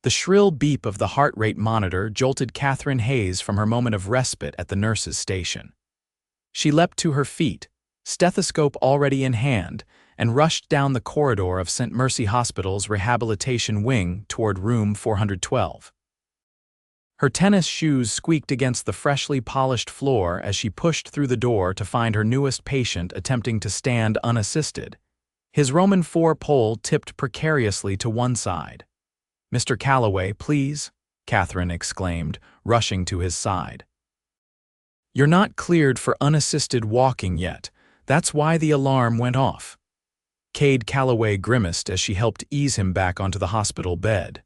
The shrill beep of the heart rate monitor jolted Katherine Hayes from her moment of respite at the nurse's station. She leapt to her feet, stethoscope already in hand, and rushed down the corridor of St. Mercy Hospital's rehabilitation wing toward room 412. Her tennis shoes squeaked against the freshly polished floor as she pushed through the door to find her newest patient attempting to stand unassisted. His Roman IV pole tipped precariously to one side. "Mr. Calloway, please," Katherine exclaimed, rushing to his side. "You're not cleared for unassisted walking yet. That's why the alarm went off." Kade Calloway grimaced as she helped ease him back onto the hospital bed.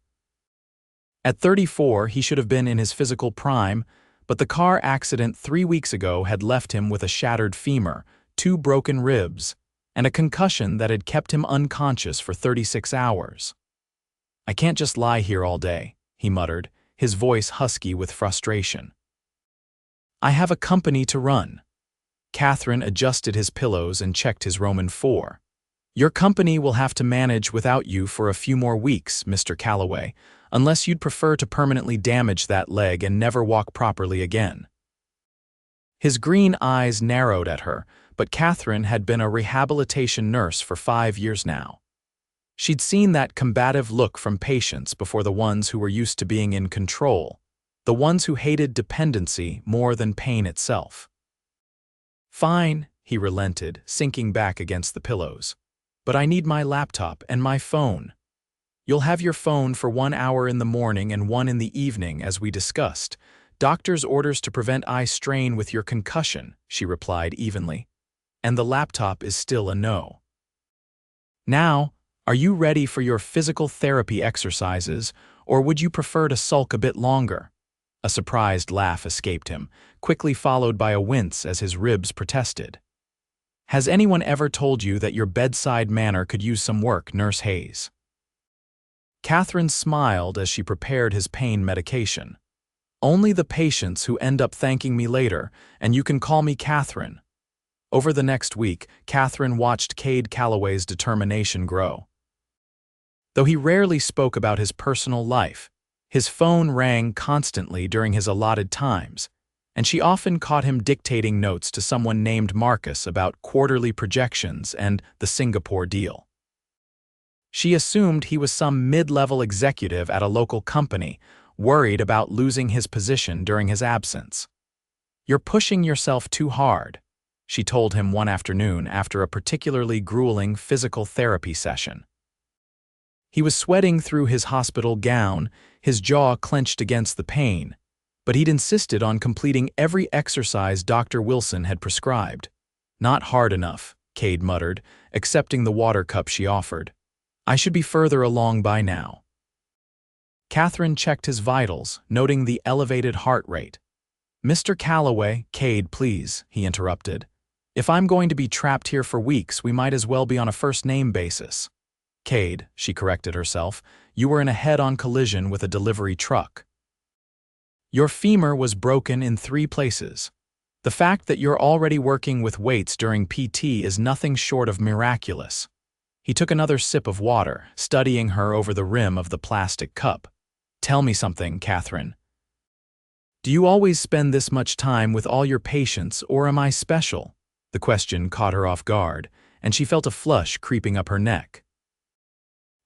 At 34, he should have been in his physical prime, but the car accident 3 weeks ago had left him with a shattered femur, 2 broken ribs, and a concussion that had kept him unconscious for 36 hours. "I can't just lie here all day," he muttered, his voice husky with frustration. "I have a company to run." Katherine adjusted his pillows and checked his Roman IV. "Your company will have to manage without you for a few more weeks, Mr. Calloway, unless you'd prefer to permanently damage that leg and never walk properly again." His green eyes narrowed at her, but Katherine had been a rehabilitation nurse for 5 years now. She'd seen that combative look from patients before, the ones who were used to being in control, the ones who hated dependency more than pain itself. "Fine," he relented, sinking back against the pillows. "But I need my laptop and my phone." "You'll have your phone for 1 hour in the morning and 1 in the evening, as we discussed. Doctor's orders to prevent eye strain with your concussion," she replied evenly. "And the laptop is still a no. Now, are you ready for your physical therapy exercises, or would you prefer to sulk a bit longer?" A surprised laugh escaped him, quickly followed by a wince as his ribs protested. "Has anyone ever told you that your bedside manner could use some work, Nurse Hayes?" Katherine smiled as she prepared his pain medication. "Only the patients who end up thanking me later, and you can call me Katherine." Over the next week, Katherine watched Kade Calloway's determination grow. Though he rarely spoke about his personal life, his phone rang constantly during his allotted times, and she often caught him dictating notes to someone named Marcus about quarterly projections and the Singapore deal. She assumed he was some mid-level executive at a local company, worried about losing his position during his absence. "You're pushing yourself too hard," she told him one afternoon after a particularly grueling physical therapy session. He was sweating through his hospital gown, his jaw clenched against the pain, but he'd insisted on completing every exercise Dr. Wilson had prescribed. "Not hard enough," Kade muttered, accepting the water cup she offered. "I should be further along by now." Katherine checked his vitals, noting the elevated heart rate. "Mr. Calloway, Kade, please," he interrupted. "If I'm going to be trapped here for weeks, we might as well be on a first-name basis." "Kade," she corrected herself, "you were in a head-on collision with a delivery truck. Your femur was broken in 3 places. The fact that you're already working with weights during PT is nothing short of miraculous." He took another sip of water, studying her over the rim of the plastic cup. "Tell me something, Katherine. Do you always spend this much time with all your patients, or am I special?" The question caught her off guard, and she felt a flush creeping up her neck.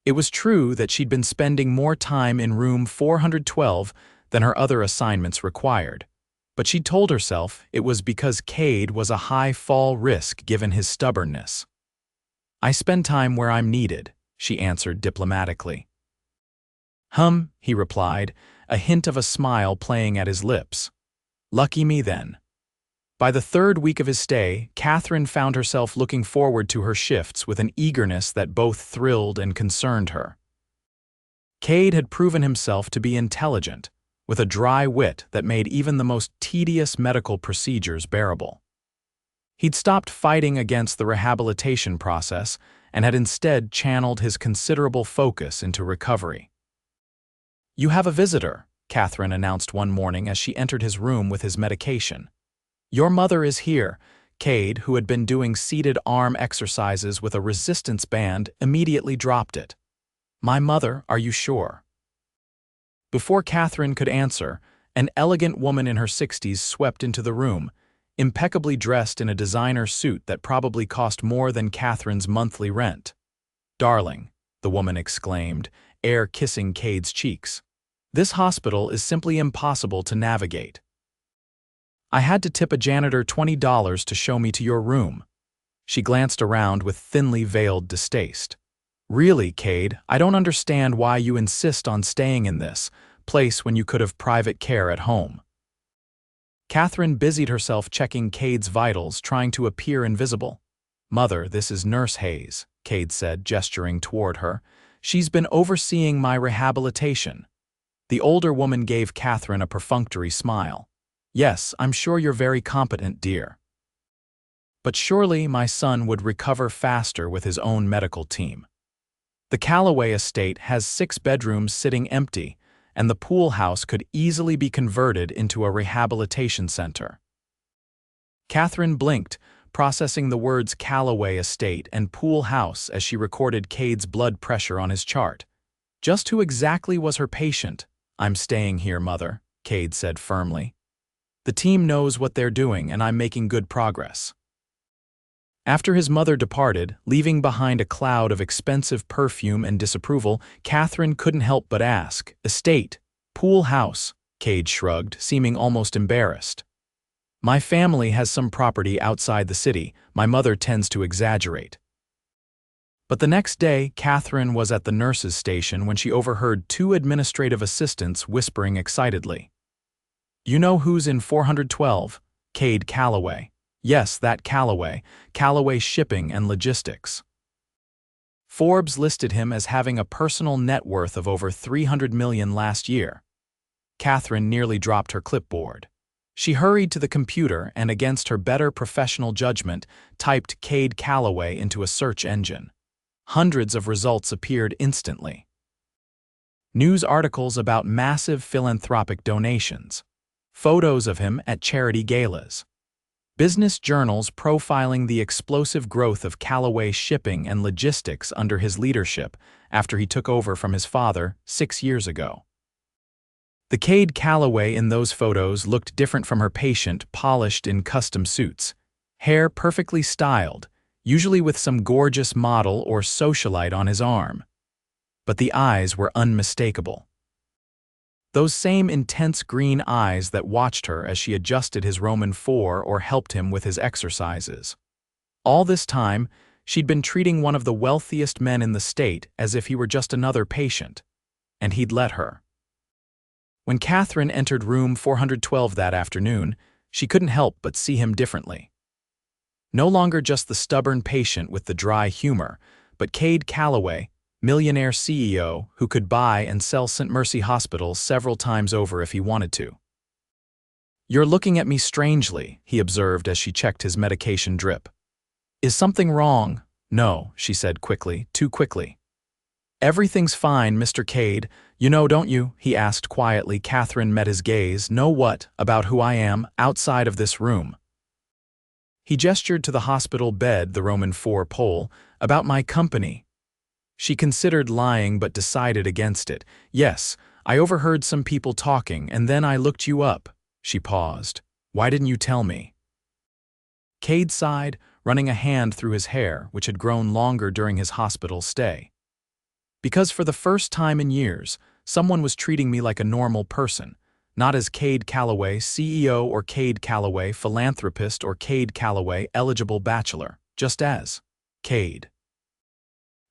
It was true that she'd been spending more time in room 412 than her other assignments required, but she'd told herself it was because Kade was a high fall risk given his stubbornness. "I spend time where I'm needed," she answered diplomatically. He replied, a hint of a smile playing at his lips. "Lucky me then." By the 3rd week of his stay, Katherine found herself looking forward to her shifts with an eagerness that both thrilled and concerned her. Kade had proven himself to be intelligent, with a dry wit that made even the most tedious medical procedures bearable. He'd stopped fighting against the rehabilitation process and had instead channeled his considerable focus into recovery. "You have a visitor," Katherine announced one morning as she entered his room with his medication. "Your mother is here." Kade, who had been doing seated arm exercises with a resistance band, immediately dropped it. "My mother, are you sure?" Before Katherine could answer, an elegant woman in her 60s swept into the room, impeccably dressed in a designer suit that probably cost more than Katherine's monthly rent. "Darling," the woman exclaimed, air kissing Kade's cheeks. "This hospital is simply impossible to navigate. I had to tip a janitor $20 to show me to your room." She glanced around with thinly veiled distaste. "Really, Kade, I don't understand why you insist on staying in this place when you could have private care at home." Katherine busied herself checking Kade's vitals, trying to appear invisible. "Mother, this is Nurse Hayes," Kade said, gesturing toward her. "She's been overseeing my rehabilitation." The older woman gave Katherine a perfunctory smile. "Yes, I'm sure you're very competent, dear. But surely my son would recover faster with his own medical team. The Calloway estate has 6 bedrooms sitting empty, and the pool house could easily be converted into a rehabilitation center." Katherine blinked, processing the words Calloway estate and pool house as she recorded Kade's blood pressure on his chart. "Just who exactly was her patient?" "I'm staying here, Mother," Kade said firmly. "The team knows what they're doing, and I'm making good progress." After his mother departed, leaving behind a cloud of expensive perfume and disapproval, Katherine couldn't help but ask, "Estate? Pool house?" Kade shrugged, seeming almost embarrassed. "My family has some property outside the city. My mother tends to exaggerate." But the next day, Katherine was at the nurse's station when she overheard 2 administrative assistants whispering excitedly. "You know who's in 412? Kade Calloway." "Yes, that Calloway. Calloway Shipping and Logistics. Forbes listed him as having a personal net worth of over $300 million last year." Katherine nearly dropped her clipboard. She hurried to the computer and, against her better professional judgment, typed Kade Calloway into a search engine. Hundreds of results appeared instantly. News articles about massive philanthropic donations. Photos of him at charity galas. Business journals profiling the explosive growth of Calloway Shipping and Logistics under his leadership after he took over from his father 6 years ago. The Kade Calloway in those photos looked different from her patient, polished in custom suits. Hair perfectly styled, usually with some gorgeous model or socialite on his arm. But the eyes were unmistakable. Those same intense green eyes that watched her as she adjusted his Roman 4 or helped him with his exercises. All this time, she'd been treating one of the wealthiest men in the state as if he were just another patient. And he'd let her. When Katherine entered room 412 that afternoon, she couldn't help but see him differently. No longer just the stubborn patient with the dry humor, but Kade Calloway, Millionaire CEO who could buy and sell St. Mercy Hospital several times over if he wanted to. "You're looking at me strangely," he observed as she checked his medication drip. "Is something wrong?" "No," she said quickly, too quickly. "Everything's fine, Mr. Kade. You know, don't you?" he asked quietly. Katherine met his gaze. "Know what, about who I am, outside of this room?" He gestured to the hospital bed, the Roman 4 pole. "About my company." She considered lying but decided against it. "Yes, I overheard some people talking, and then I looked you up." She paused. "Why didn't you tell me?" Kade sighed, running a hand through his hair, which had grown longer during his hospital stay. "Because for the first time in years, someone was treating me like a normal person, not as Kade Calloway, CEO, or Kade Calloway, philanthropist, or Kade Calloway, eligible bachelor, just as Kade.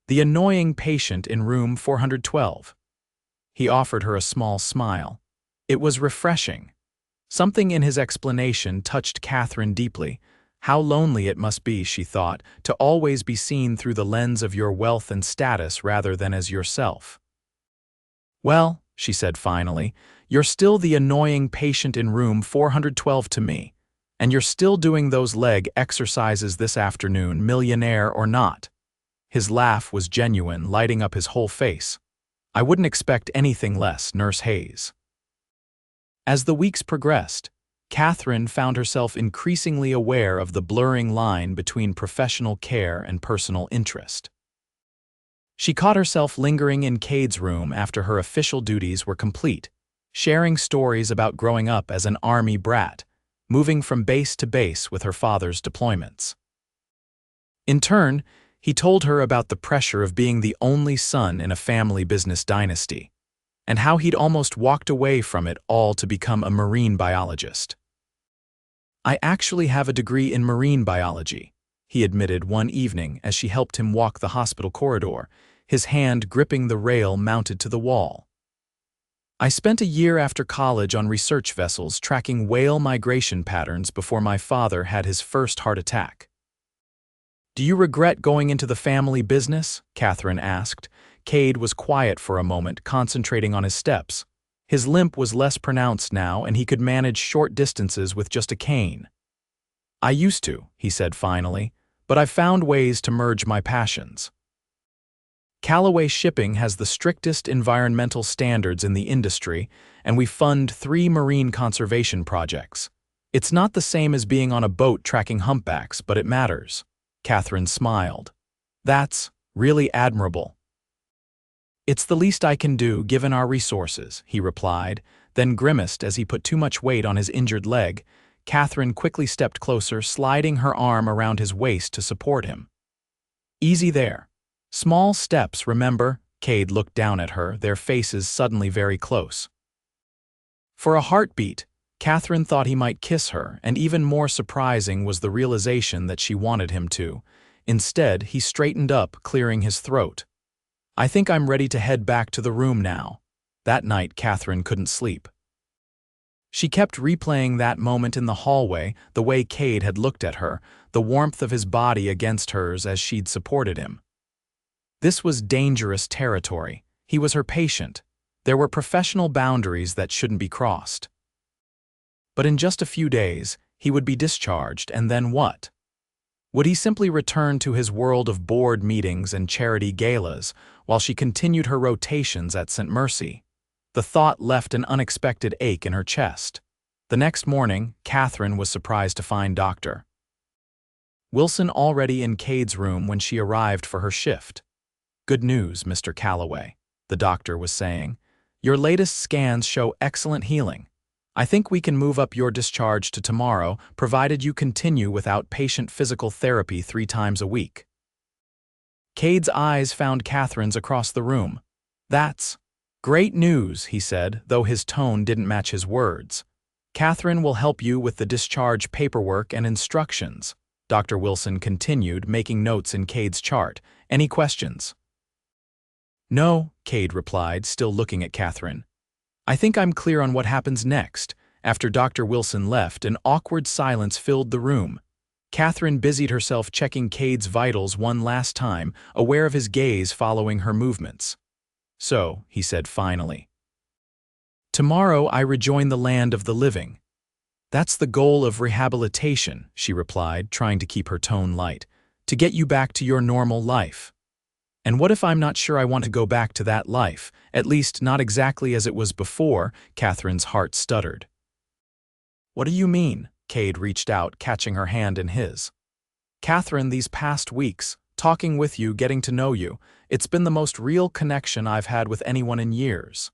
The annoying patient in room 412. He offered her a small smile. It was refreshing. Something in his explanation touched Katherine deeply. How lonely it must be, she thought, to always be seen through the lens of your wealth and status rather than as yourself. "Well," she said finally, "you're still the annoying patient in room 412 to me, and you're still doing those leg exercises this afternoon, millionaire or not." His laugh was genuine, lighting up his whole face. "I wouldn't expect anything less, Nurse Hayes." As the weeks progressed, Katherine found herself increasingly aware of the blurring line between professional care and personal interest. She caught herself lingering in Kade's room after her official duties were complete, sharing stories about growing up as an army brat, moving from base to base with her father's deployments. In turn, he told her about the pressure of being the only son in a family business dynasty, and how he'd almost walked away from it all to become a marine biologist. "I actually have a degree in marine biology," he admitted one evening as she helped him walk the hospital corridor, his hand gripping the rail mounted to the wall. "I spent a year after college on research vessels tracking whale migration patterns before my father had his first heart attack." "Do you regret going into the family business?" Katherine asked. Kade was quiet for a moment, concentrating on his steps. His limp was less pronounced now, and he could manage short distances with just a cane. "I used to," he said finally, "but I've found ways to merge my passions." Calloway Shipping has the strictest environmental standards in the industry, and we fund 3 marine conservation projects. It's not the same as being on a boat tracking humpbacks, but it matters. Katherine smiled. "That's really admirable." "It's the least I can do, given our resources," he replied, then grimaced as he put too much weight on his injured leg. Katherine quickly stepped closer, sliding her arm around his waist to support him. "Easy there. Small steps, remember?" Kade looked down at her, their faces suddenly very close. For a heartbeat, Katherine thought he might kiss her, and even more surprising was the realization that she wanted him to. Instead, he straightened up, clearing his throat. "I think I'm ready to head back to the room now." That night, Katherine couldn't sleep. She kept replaying that moment in the hallway, the way Kade had looked at her, the warmth of his body against hers as she'd supported him. This was dangerous territory. He was her patient. There were professional boundaries that shouldn't be crossed. But in just a few days, he would be discharged, and then what? Would he simply return to his world of board meetings and charity galas while she continued her rotations at St. Mercy? The thought left an unexpected ache in her chest. The next morning, Katherine was surprised to find Dr. Wilson already in Kade's room when she arrived for her shift. "Good news, Mr. Calloway," the doctor was saying. "Your latest scans show excellent healing. I think we can move up your discharge to tomorrow, provided you continue with outpatient physical therapy 3 times a week." Kade's eyes found Katherine's across the room. "That's great news," he said, though his tone didn't match his words. "Katherine will help you with the discharge paperwork and instructions," Dr. Wilson continued, making notes in Kade's chart. "Any questions?" "No," Kade replied, still looking at Katherine. "I think I'm clear on what happens next." After Dr. Wilson left, an awkward silence filled the room. Katherine busied herself checking Kade's vitals one last time, aware of his gaze following her movements. "So," he said finally, "tomorrow I rejoin the land of the living." "That's the goal of rehabilitation," she replied, trying to keep her tone light, "to get you back to your normal life." "And what if I'm not sure I want to go back to that life, at least not exactly as it was before?" Katherine's heart stuttered. "What do you mean?" Kade reached out, catching her hand in his. "Katherine, these past weeks, talking with you, getting to know you, it's been the most real connection I've had with anyone in years."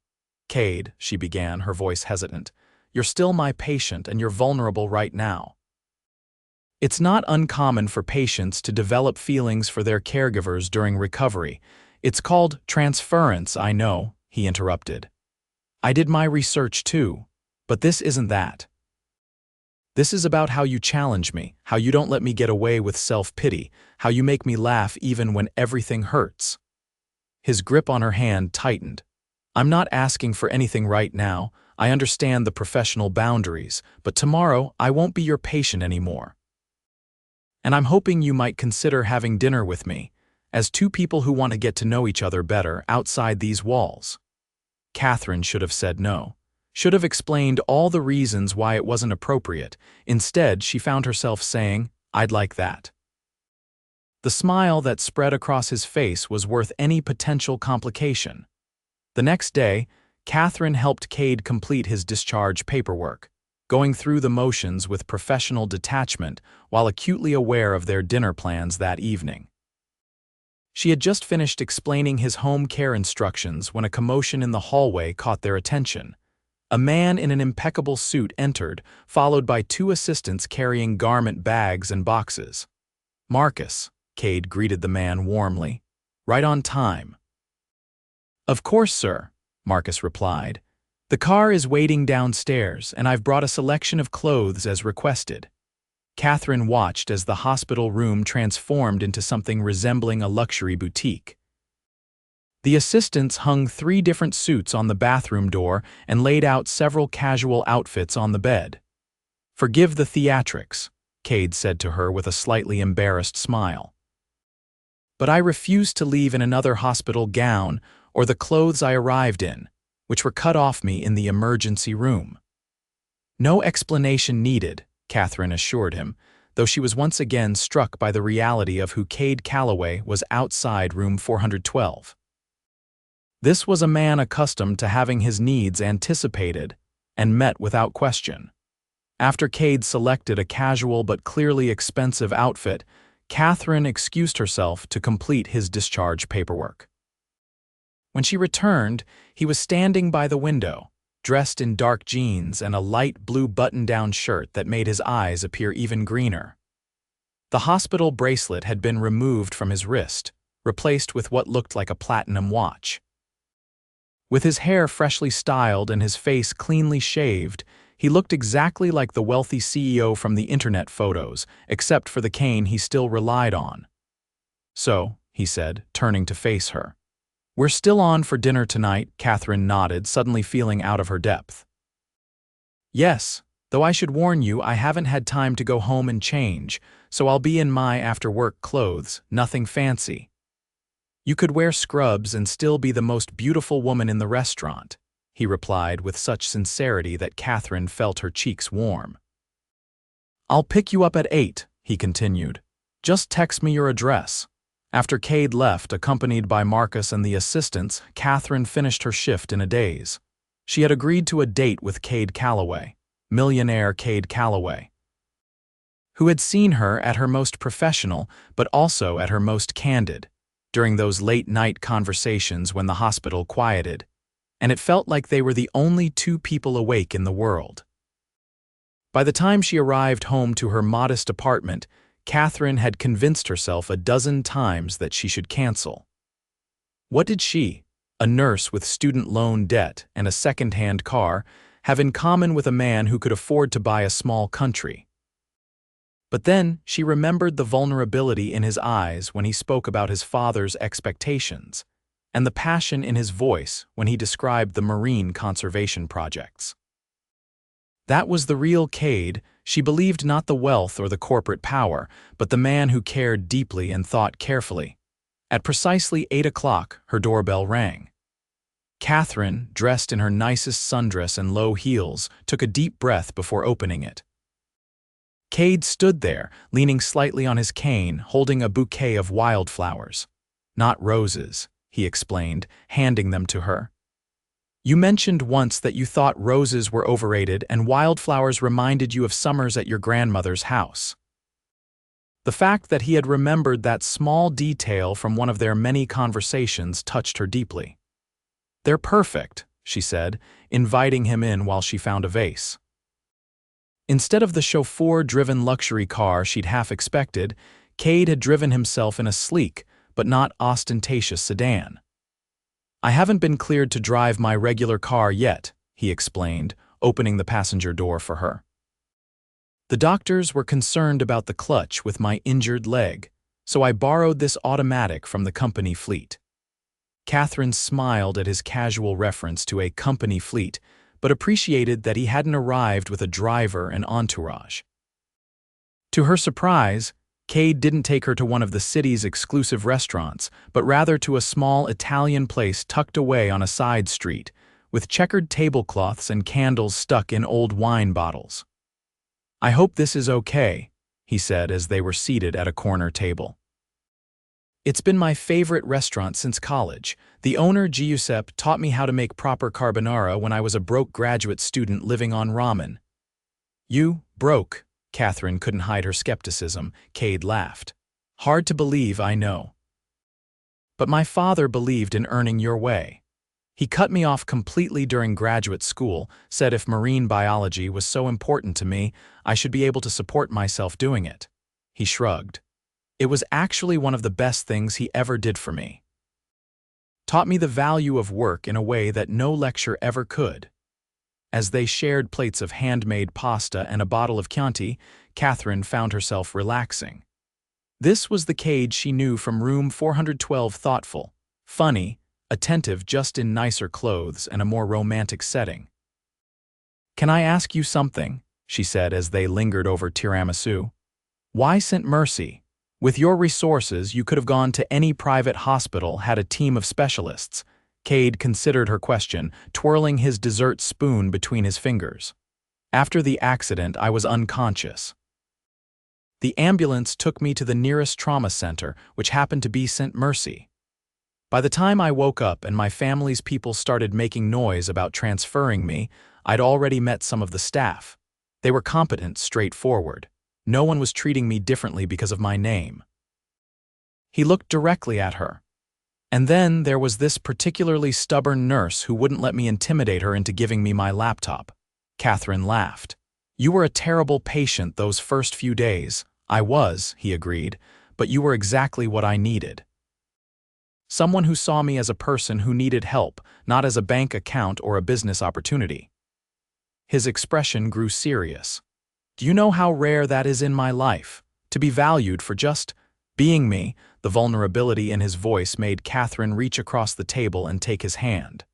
"Kade," she began, her voice hesitant, "you're still my patient and you're vulnerable right now." "It's not uncommon for patients to develop feelings for their caregivers during recovery. It's called transference, I know," he interrupted. "I did my research too, but this isn't that. This is about how you challenge me, how you don't let me get away with self-pity, how you make me laugh even when everything hurts." His grip on her hand tightened. "I'm not asking for anything right now. I understand the professional boundaries, but tomorrow I won't be your patient anymore. And I'm hoping you might consider having dinner with me, as 2 people who want to get to know each other better outside these walls." Katherine should have said no, should have explained all the reasons why it wasn't appropriate. Instead, she found herself saying, "I'd like that." The smile that spread across his face was worth any potential complication. The next day, Katherine helped Kade complete his discharge paperwork, going through the motions with professional detachment while acutely aware of their dinner plans that evening. She had just finished explaining his home care instructions when a commotion in the hallway caught their attention. A man in an impeccable suit entered, followed by two assistants carrying garment bags and boxes. "Marcus," Kade greeted the man warmly. "Right on time." "Of course, sir," Marcus replied. "The car is waiting downstairs, and I've brought a selection of clothes as requested." Katherine watched as the hospital room transformed into something resembling a luxury boutique. The assistants hung 3 different suits on the bathroom door and laid out several casual outfits on the bed. "Forgive the theatrics," Kade said to her with a slightly embarrassed smile. "But I refuse to leave in another hospital gown or the clothes I arrived in, which were cut off me in the emergency room." "No explanation needed," Katherine assured him, though she was once again struck by the reality of who Kade Calloway was outside room 412. This was a man accustomed to having his needs anticipated and met without question. After Kade selected a casual but clearly expensive outfit, Katherine excused herself to complete his discharge paperwork. When she returned, he was standing by the window, dressed in dark jeans and a light blue button-down shirt that made his eyes appear even greener. The hospital bracelet had been removed from his wrist, replaced with what looked like a platinum watch. With his hair freshly styled and his face cleanly shaved, he looked exactly like the wealthy CEO from the internet photos, except for the cane he still relied on. "So," he said, turning to face her. "We're still on for dinner tonight," Katherine nodded, suddenly feeling out of her depth. "Yes, though I should warn you I haven't had time to go home and change, so I'll be in my after-work clothes, nothing fancy." "You could wear scrubs and still be the most beautiful woman in the restaurant," he replied with such sincerity that Katherine felt her cheeks warm. "I'll pick you up at 8, he continued. "Just text me your address." After Kade left, accompanied by Marcus and the assistants, Katherine finished her shift in a daze. She had agreed to a date with Kade Calloway, Millionaire Kade Calloway, who had seen her at her most professional but also at her most candid, during those late-night conversations when the hospital quieted, and it felt like they were the only 2 people awake in the world. By the time she arrived home to her modest apartment, Katherine had convinced herself a dozen times that she should cancel. What did she, a nurse with student loan debt and a second-hand car, have in common with a man who could afford to buy a small country? But then she remembered the vulnerability in his eyes when he spoke about his father's expectations, and the passion in his voice when he described the marine conservation projects. That was the real Kade. She believed not the wealth or the corporate power, but the man who cared deeply and thought carefully. At precisely 8 o'clock, her doorbell rang. Katherine, dressed in her nicest sundress and low heels, took a deep breath before opening it. Kade stood there, leaning slightly on his cane, holding a bouquet of wildflowers. "Not roses," he explained, handing them to her. "You mentioned once that you thought roses were overrated and wildflowers reminded you of summers at your grandmother's house." The fact that he had remembered that small detail from one of their many conversations touched her deeply. "They're perfect," she said, inviting him in while she found a vase. Instead of the chauffeur-driven luxury car she'd half expected, Kade had driven himself in a sleek, but not ostentatious sedan. "I haven't been cleared to drive my regular car yet," he explained, opening the passenger door for her. "The doctors were concerned about the clutch with my injured leg, so I borrowed this automatic from the company fleet." Katherine smiled at his casual reference to a company fleet, but appreciated that he hadn't arrived with a driver and entourage. To her surprise, Kade didn't take her to one of the city's exclusive restaurants, but rather to a small Italian place tucked away on a side street, with checkered tablecloths and candles stuck in old wine bottles. "I hope this is okay," he said as they were seated at a corner table. "It's been my favorite restaurant since college. The owner, Giuseppe, taught me how to make proper carbonara when I was a broke graduate student living on ramen." "You, broke?" Katherine couldn't hide her skepticism. Kade laughed. "Hard to believe, I know." But my father believed in earning your way. He cut me off completely during graduate school, said if marine biology was so important to me, I should be able to support myself doing it. He shrugged. It was actually one of the best things he ever did for me. Taught me the value of work in a way that no lecture ever could. As they shared plates of handmade pasta and a bottle of Chianti, Katherine found herself relaxing. This was the Kade she knew from room 412, thoughtful, funny, attentive just in nicer clothes and a more romantic setting. "Can I ask you something?" she said as they lingered over tiramisu. "Why St. Mercy? With your resources, you could have gone to any private hospital, had a team of specialists." Kade considered her question, twirling his dessert spoon between his fingers. "After the accident, I was unconscious. The ambulance took me to the nearest trauma center, which happened to be St. Mercy. By the time I woke up and my family's people started making noise about transferring me, I'd already met some of the staff. They were competent, straightforward. No one was treating me differently because of my name." He looked directly at her. "And then there was this particularly stubborn nurse who wouldn't let me intimidate her into giving me my laptop." Katherine laughed. "You were a terrible patient those first few days." "I was," he agreed, "but you were exactly what I needed. Someone who saw me as a person who needed help, not as a bank account or a business opportunity." His expression grew serious. "Do you know how rare that is in my life? To be valued for just being me." The vulnerability in his voice made Katherine reach across the table and take his hand.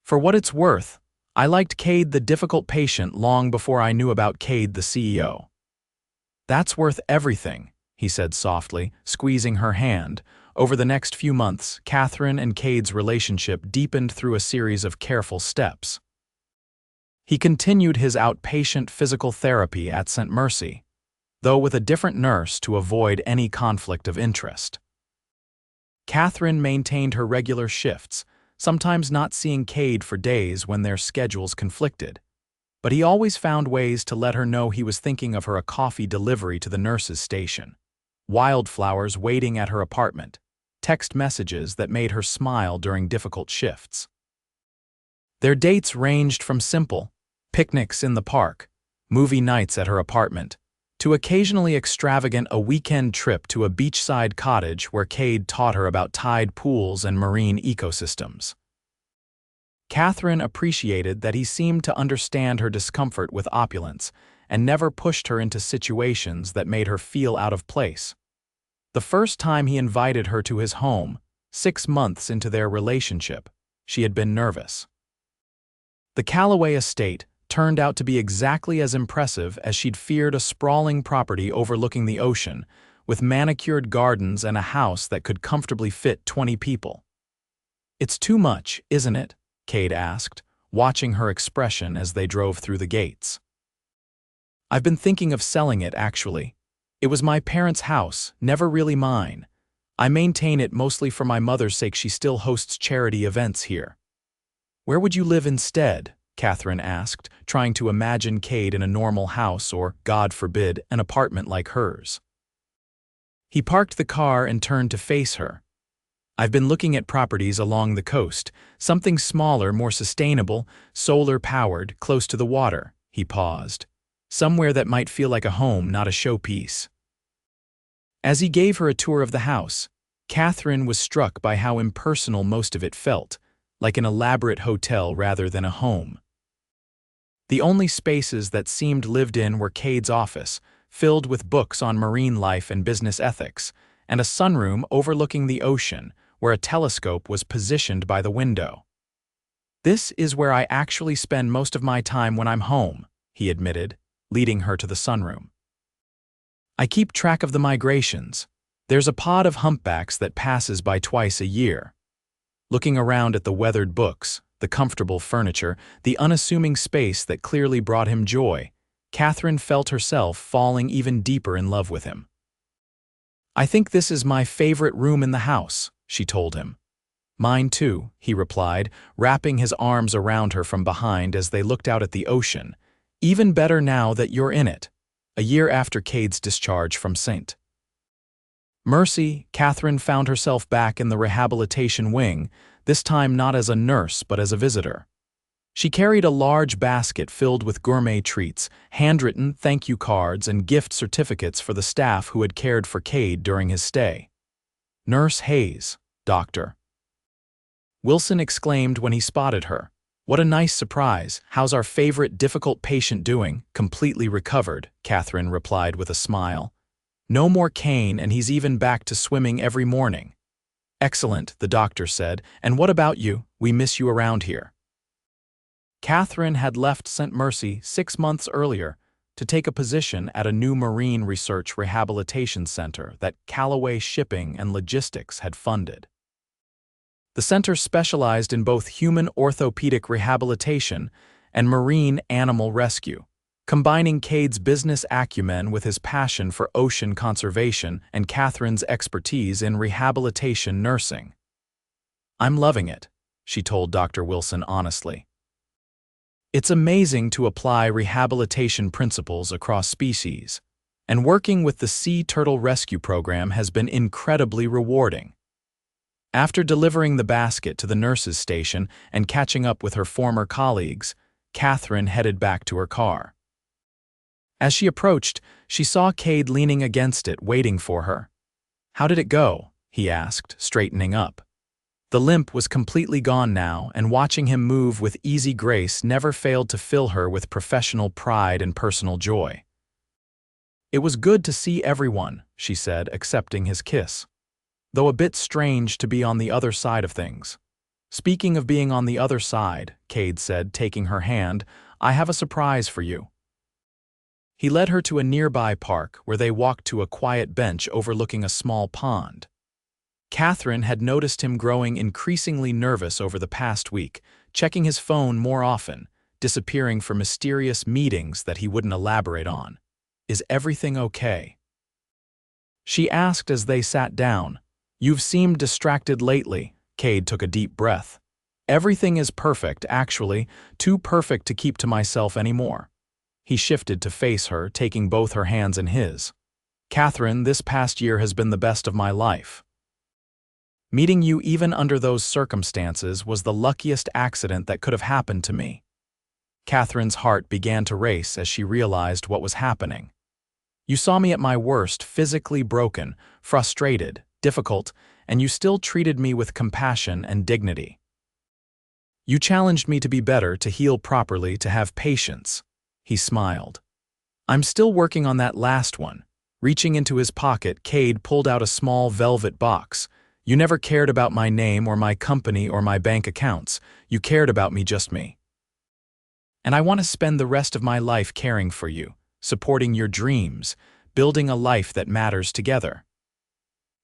"For what it's worth, I liked Kade the difficult patient long before I knew about Kade the CEO." "That's worth everything," he said softly, squeezing her hand. Over the next few months, Katherine and Kade's relationship deepened through a series of careful steps. He continued his outpatient physical therapy at St. Mercy, though with a different nurse to avoid any conflict of interest. Katherine maintained her regular shifts, sometimes not seeing Kade for days when their schedules conflicted. But he always found ways to let her know he was thinking of her, a coffee delivery to the nurse's station, wildflowers waiting at her apartment, text messages that made her smile during difficult shifts. Their dates ranged from simple picnics in the park, movie nights at her apartment, to occasionally extravagant a weekend trip to a beachside cottage where Kade taught her about tide pools and marine ecosystems. Katherine appreciated that he seemed to understand her discomfort with opulence and never pushed her into situations that made her feel out of place. The first time he invited her to his home, 6 months into their relationship, she had been nervous. The Calloway estate turned out to be exactly as impressive as she'd feared, a sprawling property overlooking the ocean, with manicured gardens and a house that could comfortably fit 20 people. "It's too much, isn't it?" Kade asked, watching her expression as they drove through the gates. "I've been thinking of selling it, actually. It was my parents' house, never really mine. I maintain it mostly for my mother's sake. She still hosts charity events here." "Where would you live instead?" Katherine asked, trying to imagine Kade in a normal house or, God forbid, an apartment like hers. He parked the car and turned to face her. "I've been looking at properties along the coast, something smaller, more sustainable, solar-powered, close to the water." He paused. "Somewhere that might feel like a home, not a showpiece." As he gave her a tour of the house, Katherine was struck by how impersonal most of it felt, like an elaborate hotel rather than a home. The only spaces that seemed lived in were Kade's office, filled with books on marine life and business ethics, and a sunroom overlooking the ocean, where a telescope was positioned by the window. "This is where I actually spend most of my time when I'm home," he admitted, leading her to the sunroom. "I keep track of the migrations. There's a pod of humpbacks that passes by twice a year." Looking around at the weathered books, the comfortable furniture, the unassuming space that clearly brought him joy, Katherine felt herself falling even deeper in love with him. "I think this is my favorite room in the house," she told him. "Mine too," he replied, wrapping his arms around her from behind as they looked out at the ocean. "Even better now that you're in it." A year after Kade's discharge from St. Mercy, Katherine found herself back in the rehabilitation wing, this time not as a nurse but as a visitor. She carried a large basket filled with gourmet treats, handwritten thank you cards, and gift certificates for the staff who had cared for Kade during his stay. "Nurse Hayes, doctor," Wilson exclaimed when he spotted her. "What a nice surprise. How's our favorite difficult patient doing?" "Completely recovered," Katherine replied with a smile. "No more cane, and he's even back to swimming every morning." "Excellent," the doctor said. "And what about you? We miss you around here." Katherine had left St. Mercy 6 months earlier to take a position at a new marine research rehabilitation center that Calloway Shipping and Logistics had funded. The center specialized in both human orthopedic rehabilitation and marine animal rescue, combining Kade's business acumen with his passion for ocean conservation and Katherine's expertise in rehabilitation nursing. "I'm loving it," she told Dr. Wilson honestly. "It's amazing to apply rehabilitation principles across species, and working with the Sea Turtle Rescue Program has been incredibly rewarding." After delivering the basket to the nurse's station and catching up with her former colleagues, Katherine headed back to her car. As she approached, she saw Kade leaning against it, waiting for her. "How did it go?" he asked, straightening up. The limp was completely gone now, and watching him move with easy grace never failed to fill her with professional pride and personal joy. "It was good to see everyone," she said, accepting his kiss. "Though a bit strange to be on the other side of things." "Speaking of being on the other side," Kade said, taking her hand, "I have a surprise for you." He led her to a nearby park where they walked to a quiet bench overlooking a small pond. Katherine had noticed him growing increasingly nervous over the past week, checking his phone more often, disappearing for mysterious meetings that he wouldn't elaborate on. "Is everything okay?" she asked as they sat down. "You've seemed distracted lately." Kade took a deep breath. "Everything is perfect, actually, too perfect to keep to myself anymore." He shifted to face her, taking both her hands in his. "Katherine, this past year has been the best of my life. Meeting you even under those circumstances was the luckiest accident that could have happened to me." Katherine's heart began to race as she realized what was happening. "You saw me at my worst, physically broken, frustrated, difficult, and you still treated me with compassion and dignity. You challenged me to be better, to heal properly, to have patience." He smiled. "I'm still working on that last one." Reaching into his pocket, Kade pulled out a small velvet box. "You never cared about my name or my company or my bank accounts. You cared about me, just me. And I want to spend the rest of my life caring for you, supporting your dreams, building a life that matters together."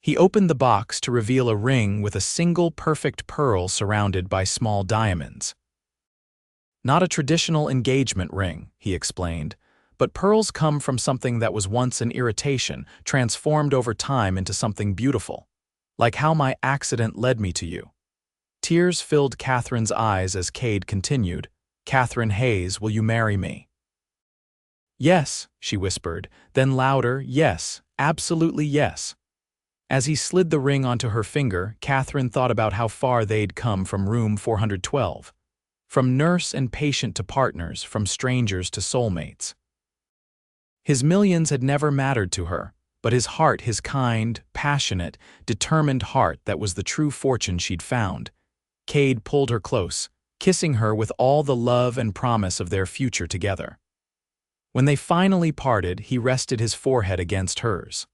He opened the box to reveal a ring with a single perfect pearl surrounded by small diamonds. "Not a traditional engagement ring," he explained, "but pearls come from something that was once an irritation, transformed over time into something beautiful. Like how my accident led me to you." Tears filled Katherine's eyes as Kade continued, "Katherine Hayes, will you marry me?" "Yes," she whispered, then louder, "Yes, absolutely yes." As he slid the ring onto her finger, Katherine thought about how far they'd come from room 412. From nurse and patient to partners, from strangers to soulmates. His millions had never mattered to her, but his heart, his kind, passionate, determined heart, that was the true fortune she'd found. Kade pulled her close, kissing her with all the love and promise of their future together. When they finally parted, he rested his forehead against hers.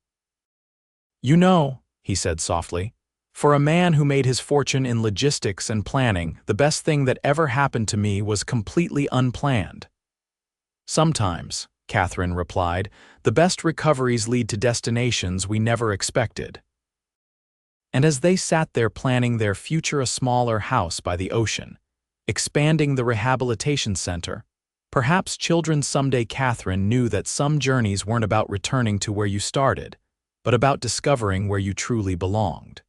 "You know," he said softly, "for a man who made his fortune in logistics and planning, the best thing that ever happened to me was completely unplanned." "Sometimes," Katherine replied, "the best recoveries lead to destinations we never expected." And as they sat there planning their future, a smaller house by the ocean, expanding the rehabilitation center, perhaps children someday, Katherine knew that some journeys weren't about returning to where you started, but about discovering where you truly belonged.